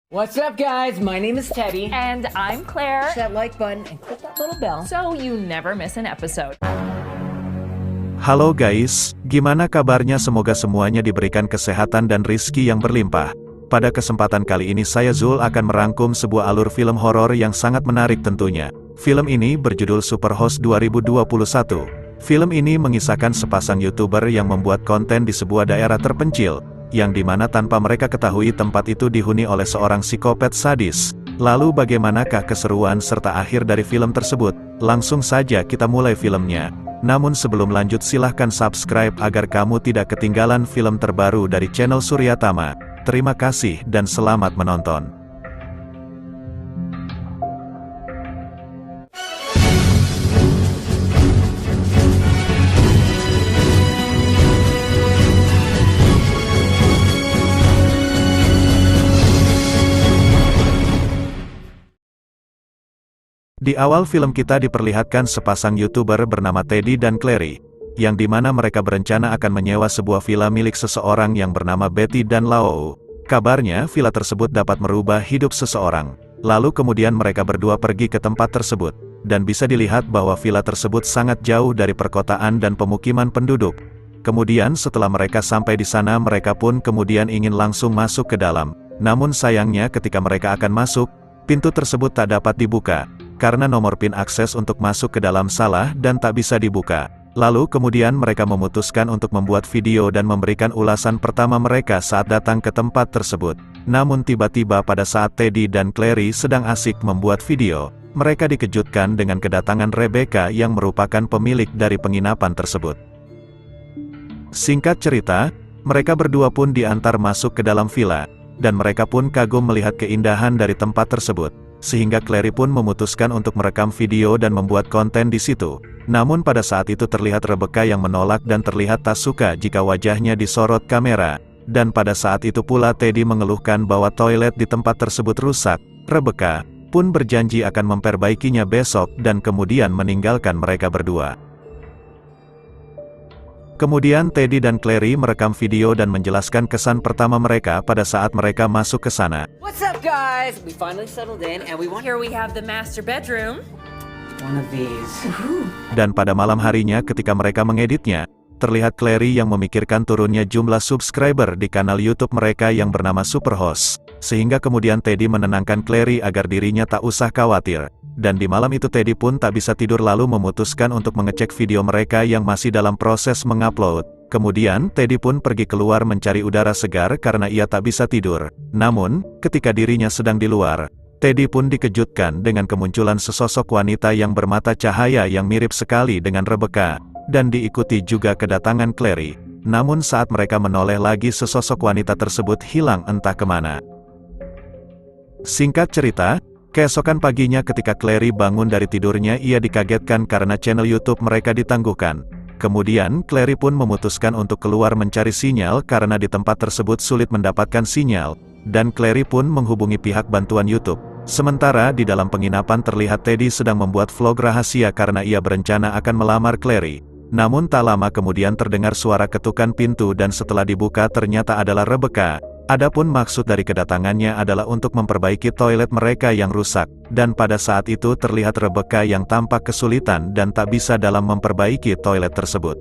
What's up, guys? My name is Teddy. And I'm Claire. Hit that like button and click that little bell So you never miss an episode. Halo guys, gimana kabarnya? Semoga semuanya diberikan kesehatan dan rizki yang berlimpah. Pada kesempatan kali ini saya Zul akan merangkum sebuah alur film horor yang sangat menarik tentunya. Film ini berjudul Superhost 2021. Film ini mengisahkan sepasang YouTuber yang membuat konten di sebuah daerah terpencil, yang dimana tanpa mereka ketahui tempat itu dihuni oleh seorang psikopat sadis. Lalu bagaimanakah keseruan serta akhir dari film tersebut? Langsung saja kita mulai filmnya. Namun sebelum lanjut silahkan subscribe agar kamu tidak ketinggalan film terbaru dari channel Suryatama. Terima kasih dan selamat menonton. Di awal film kita diperlihatkan sepasang YouTuber bernama Teddy dan Clary, yang dimana mereka berencana akan menyewa sebuah villa milik seseorang yang bernama Betty dan Lao. Kabarnya villa tersebut dapat merubah hidup seseorang. Lalu kemudian mereka berdua pergi ke tempat tersebut, dan bisa dilihat bahwa villa tersebut sangat jauh dari perkotaan dan pemukiman penduduk. Kemudian setelah mereka sampai di sana mereka pun kemudian ingin langsung masuk ke dalam. Namun sayangnya ketika mereka akan masuk, pintu tersebut tak dapat dibuka, karena nomor PIN akses untuk masuk ke dalam salah dan tak bisa dibuka. Lalu kemudian mereka memutuskan untuk membuat video dan memberikan ulasan pertama mereka saat datang ke tempat tersebut. Namun tiba-tiba pada saat Teddy dan Clary sedang asik membuat video, mereka dikejutkan dengan kedatangan Rebecca yang merupakan pemilik dari penginapan tersebut. Singkat cerita, mereka berdua pun diantar masuk ke dalam villa, dan mereka pun kagum melihat keindahan dari tempat tersebut. Sehingga Clary pun memutuskan untuk merekam video dan membuat konten di situ. Namun pada saat itu terlihat Rebecca yang menolak dan terlihat tak suka jika wajahnya disorot kamera. Dan pada saat itu pula Teddy mengeluhkan bahwa toilet di tempat tersebut rusak. Rebecca pun berjanji akan memperbaikinya besok dan kemudian meninggalkan mereka berdua. Kemudian Teddy dan Clary merekam video dan menjelaskan kesan pertama mereka pada saat mereka masuk ke sana. What's up, guys? We finally settled in and we want Here we have the master bedroom. one of these. Dan pada malam harinya ketika mereka mengeditnya, terlihat Clary yang memikirkan turunnya jumlah subscriber di kanal YouTube mereka yang bernama Superhost. Sehingga kemudian Teddy menenangkan Clary agar dirinya tak usah khawatir. Dan di malam itu Teddy pun tak bisa tidur lalu memutuskan untuk mengecek video mereka yang masih dalam proses mengupload. Kemudian Teddy pun pergi keluar mencari udara segar karena ia tak bisa tidur. Namun, ketika dirinya sedang di luar, Teddy pun dikejutkan dengan kemunculan sesosok wanita yang bermata cahaya yang mirip sekali dengan Rebecca, dan diikuti juga kedatangan Clary. Namun saat mereka menoleh lagi sesosok wanita tersebut hilang entah kemana. Singkat cerita, keesokan paginya ketika Clary bangun dari tidurnya ia dikagetkan karena channel YouTube mereka ditangguhkan. Kemudian Clary pun memutuskan untuk keluar mencari sinyal karena di tempat tersebut sulit mendapatkan sinyal, dan Clary pun menghubungi pihak bantuan YouTube. Sementara di dalam penginapan terlihat Teddy sedang membuat vlog rahasia karena ia berencana akan melamar Clary. Namun tak lama kemudian terdengar suara ketukan pintu dan setelah dibuka ternyata adalah Rebecca. Adapun maksud dari kedatangannya adalah untuk memperbaiki toilet mereka yang rusak, dan pada saat itu terlihat Rebecca yang tampak kesulitan dan tak bisa dalam memperbaiki toilet tersebut.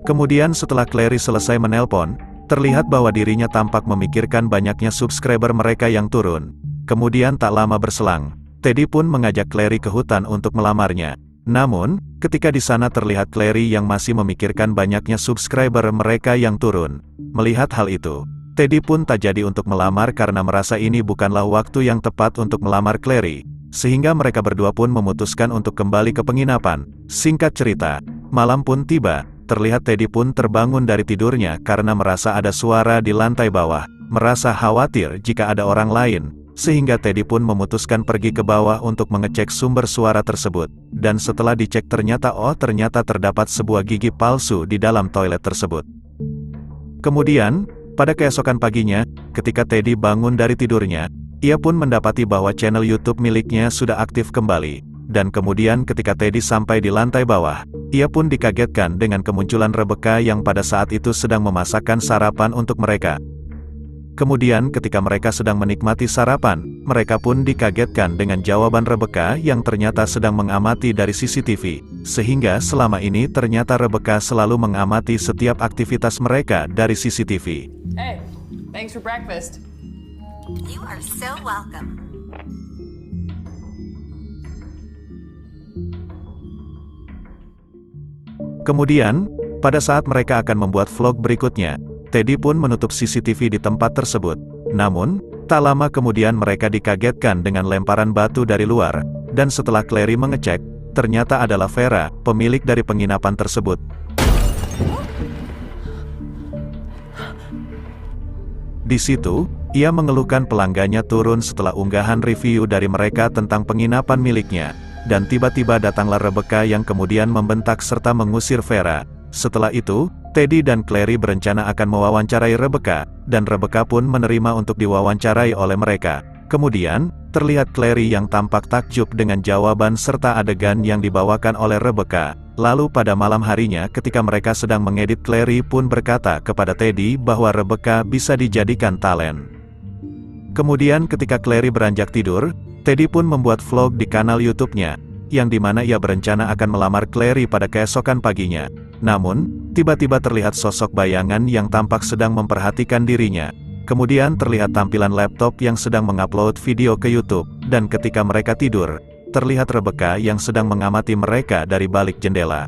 Kemudian setelah Clary selesai menelpon, terlihat bahwa dirinya tampak memikirkan banyaknya subscriber mereka yang turun. Kemudian tak lama berselang, Teddy pun mengajak Clary ke hutan untuk melamarnya. Namun, ketika di sana terlihat Clary yang masih memikirkan banyaknya subscriber mereka yang turun. Melihat hal itu, Teddy pun tak jadi untuk melamar karena merasa ini bukanlah waktu yang tepat untuk melamar Clary. Sehingga mereka berdua pun memutuskan untuk kembali ke penginapan. Singkat cerita, malam pun tiba, terlihat Teddy pun terbangun dari tidurnya karena merasa ada suara di lantai bawah. Merasa khawatir jika ada orang lain, sehingga Teddy pun memutuskan pergi ke bawah untuk mengecek sumber suara tersebut. Dan setelah dicek ternyata terdapat sebuah gigi palsu di dalam toilet tersebut. Kemudian, pada keesokan paginya, ketika Teddy bangun dari tidurnya, ia pun mendapati bahwa channel YouTube miliknya sudah aktif kembali. Dan kemudian ketika Teddy sampai di lantai bawah, ia pun dikagetkan dengan kemunculan Rebecca yang pada saat itu sedang memasakkan sarapan untuk mereka. Kemudian ketika mereka sedang menikmati sarapan, mereka pun dikagetkan dengan jawaban Rebecca yang ternyata sedang mengamati dari CCTV. Sehingga selama ini ternyata Rebecca selalu mengamati setiap aktivitas mereka dari CCTV. Hey, thanks for breakfast. You are so welcome. Kemudian, pada saat mereka akan membuat vlog berikutnya, Teddy pun menutup CCTV di tempat tersebut. Namun, tak lama kemudian mereka dikagetkan dengan lemparan batu dari luar, dan setelah Clary mengecek, ternyata adalah Vera, pemilik dari penginapan tersebut. Di situ, ia mengeluhkan pelanggannya turun setelah unggahan review dari mereka tentang penginapan miliknya, dan tiba-tiba datanglah Rebecca yang kemudian membentak serta mengusir Vera. Setelah itu, Teddy dan Clary berencana akan mewawancarai Rebecca, dan Rebecca pun menerima untuk diwawancarai oleh mereka. Kemudian, terlihat Clary yang tampak takjub dengan jawaban serta adegan yang dibawakan oleh Rebecca. Lalu pada malam harinya ketika mereka sedang mengedit, Clary pun berkata kepada Teddy bahwa Rebecca bisa dijadikan talent. Kemudian ketika Clary beranjak tidur, Teddy pun membuat vlog di kanal YouTube-nya, yang dimana ia berencana akan melamar Clary pada keesokan paginya. Namun, tiba-tiba terlihat sosok bayangan yang tampak sedang memperhatikan dirinya. Kemudian terlihat tampilan laptop yang sedang mengupload video ke YouTube, dan ketika mereka tidur, terlihat Rebecca yang sedang mengamati mereka dari balik jendela.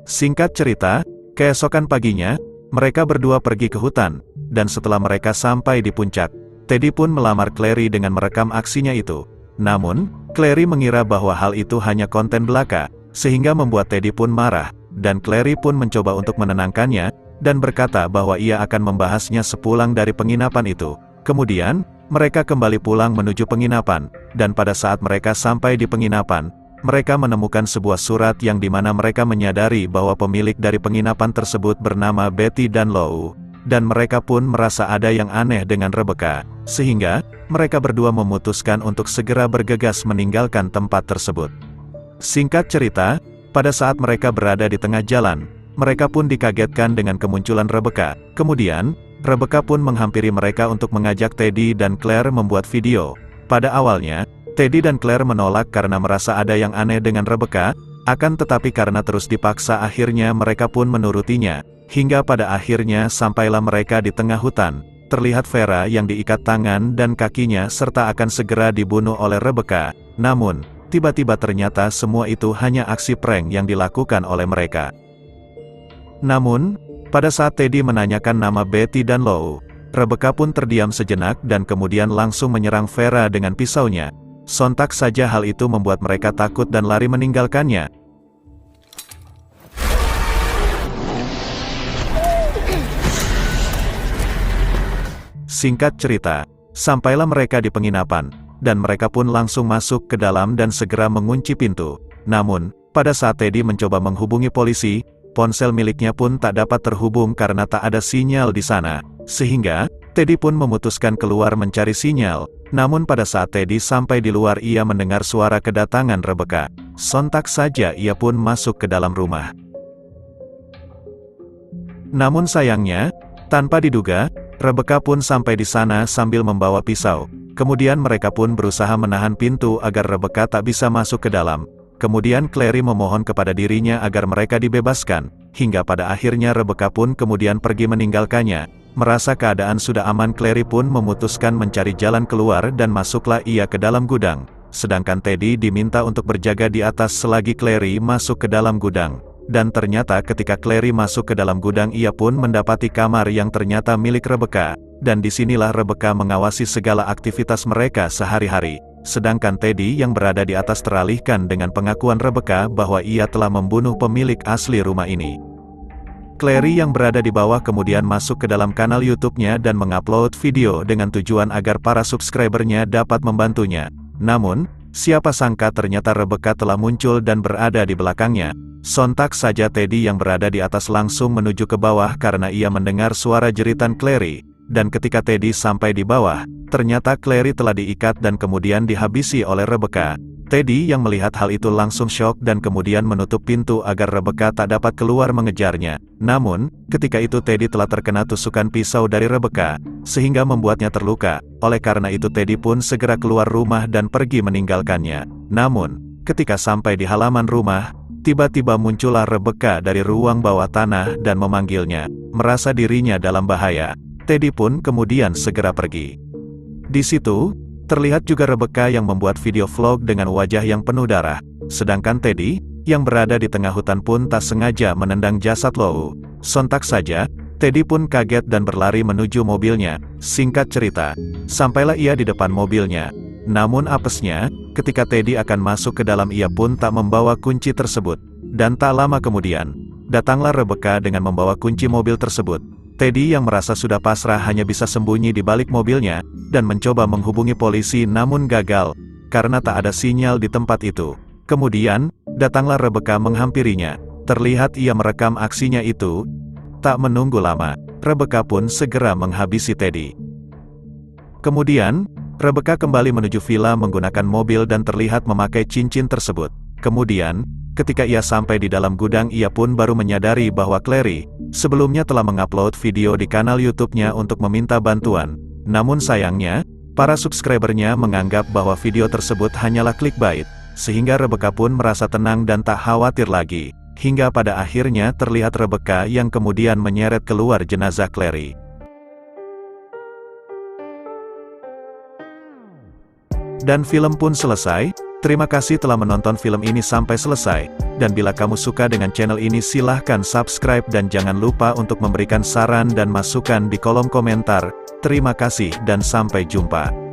Singkat cerita, keesokan paginya, mereka berdua pergi ke hutan, dan setelah mereka sampai di puncak, Teddy pun melamar Clary dengan merekam aksinya itu. Namun, Clary mengira bahwa hal itu hanya konten belaka, sehingga membuat Teddy pun marah, dan Clary pun mencoba untuk menenangkannya, dan berkata bahwa ia akan membahasnya sepulang dari penginapan itu. Kemudian, mereka kembali pulang menuju penginapan, dan pada saat mereka sampai di penginapan, mereka menemukan sebuah surat yang dimana mereka menyadari bahwa pemilik dari penginapan tersebut bernama Betty Dunlow, dan mereka pun merasa ada yang aneh dengan Rebecca, sehingga mereka berdua memutuskan untuk segera bergegas meninggalkan tempat tersebut. Singkat cerita, pada saat mereka berada di tengah jalan, mereka pun dikagetkan dengan kemunculan Rebecca. Kemudian, Rebecca pun menghampiri mereka untuk mengajak Teddy dan Claire membuat video. Pada awalnya, Teddy dan Claire menolak karena merasa ada yang aneh dengan Rebecca, akan tetapi karena terus dipaksa akhirnya mereka pun menurutinya, hingga pada akhirnya sampailah mereka di tengah hutan. Terlihat Vera yang diikat tangan dan kakinya serta akan segera dibunuh oleh Rebecca. Namun, tiba-tiba ternyata semua itu hanya aksi prank yang dilakukan oleh mereka. Namun, pada saat Teddy menanyakan nama Betty Dunlow, Rebecca pun terdiam sejenak dan kemudian langsung menyerang Vera dengan pisaunya. Sontak saja hal itu membuat mereka takut dan lari meninggalkannya. Singkat cerita, sampailah mereka di penginapan, dan mereka pun langsung masuk ke dalam dan segera mengunci pintu. Namun, pada saat Teddy mencoba menghubungi polisi, ponsel miliknya pun tak dapat terhubung karena tak ada sinyal di sana. Sehingga, Teddy pun memutuskan keluar mencari sinyal. Namun pada saat Teddy sampai di luar ia mendengar suara kedatangan Rebecca. Sontak saja ia pun masuk ke dalam rumah. Namun sayangnya, tanpa diduga, Rebecca pun sampai di sana sambil membawa pisau. Kemudian mereka pun berusaha menahan pintu agar Rebecca tak bisa masuk ke dalam. Kemudian Clary memohon kepada dirinya agar mereka dibebaskan, hingga pada akhirnya Rebecca pun kemudian pergi meninggalkannya. Merasa keadaan sudah aman, Clary pun memutuskan mencari jalan keluar dan masuklah ia ke dalam gudang. Sedangkan Teddy diminta untuk berjaga di atas selagi Clary masuk ke dalam gudang. Dan ternyata ketika Clary masuk ke dalam gudang ia pun mendapati kamar yang ternyata milik Rebecca. Dan disinilah Rebecca mengawasi segala aktivitas mereka sehari-hari. Sedangkan Teddy yang berada di atas teralihkan dengan pengakuan Rebecca bahwa ia telah membunuh pemilik asli rumah ini. Clary yang berada di bawah kemudian masuk ke dalam kanal YouTube-nya dan mengupload video dengan tujuan agar para subscribernya dapat membantunya. Namun, siapa sangka ternyata Rebecca telah muncul dan berada di belakangnya. Sontak saja Teddy yang berada di atas langsung menuju ke bawah karena ia mendengar suara jeritan Clary. Dan ketika Teddy sampai di bawah, ternyata Clary telah diikat dan kemudian dihabisi oleh Rebecca. Teddy yang melihat hal itu langsung syok dan kemudian menutup pintu agar Rebecca tak dapat keluar mengejarnya. Namun, ketika itu Teddy telah terkena tusukan pisau dari Rebecca, sehingga membuatnya terluka. Oleh karena itu Teddy pun segera keluar rumah dan pergi meninggalkannya. Namun, ketika sampai di halaman rumah, tiba-tiba muncullah Rebecca dari ruang bawah tanah dan memanggilnya. Merasa dirinya dalam bahaya, Teddy pun kemudian segera pergi. Di situ, terlihat juga Rebecca yang membuat video vlog dengan wajah yang penuh darah. Sedangkan Teddy, yang berada di tengah hutan pun tak sengaja menendang jasad Lou. Sontak saja, Teddy pun kaget dan berlari menuju mobilnya. Singkat cerita, sampailah ia di depan mobilnya. Namun apesnya, ketika Teddy akan masuk ke dalam ia pun tak membawa kunci tersebut. Dan tak lama kemudian, datanglah Rebecca dengan membawa kunci mobil tersebut. Teddy yang merasa sudah pasrah hanya bisa sembunyi di balik mobilnya, dan mencoba menghubungi polisi namun gagal, karena tak ada sinyal di tempat itu. Kemudian, datanglah Rebecca menghampirinya. Terlihat ia merekam aksinya itu. Tak menunggu lama, Rebecca pun segera menghabisi Teddy. Kemudian, Rebecca kembali menuju villa menggunakan mobil dan terlihat memakai cincin tersebut. Kemudian, ketika ia sampai di dalam gudang ia pun baru menyadari bahwa Clary sebelumnya telah mengupload video di kanal YouTube-nya untuk meminta bantuan. Namun sayangnya, para subscribernya menganggap bahwa video tersebut hanyalah clickbait, sehingga Rebecca pun merasa tenang dan tak khawatir lagi. Hingga pada akhirnya terlihat Rebecca yang kemudian menyeret keluar jenazah Clary. Dan film pun selesai. Terima kasih telah menonton film ini sampai selesai, dan bila kamu suka dengan channel ini silahkan subscribe dan jangan lupa untuk memberikan saran dan masukan di kolom komentar. Terima kasih dan sampai jumpa.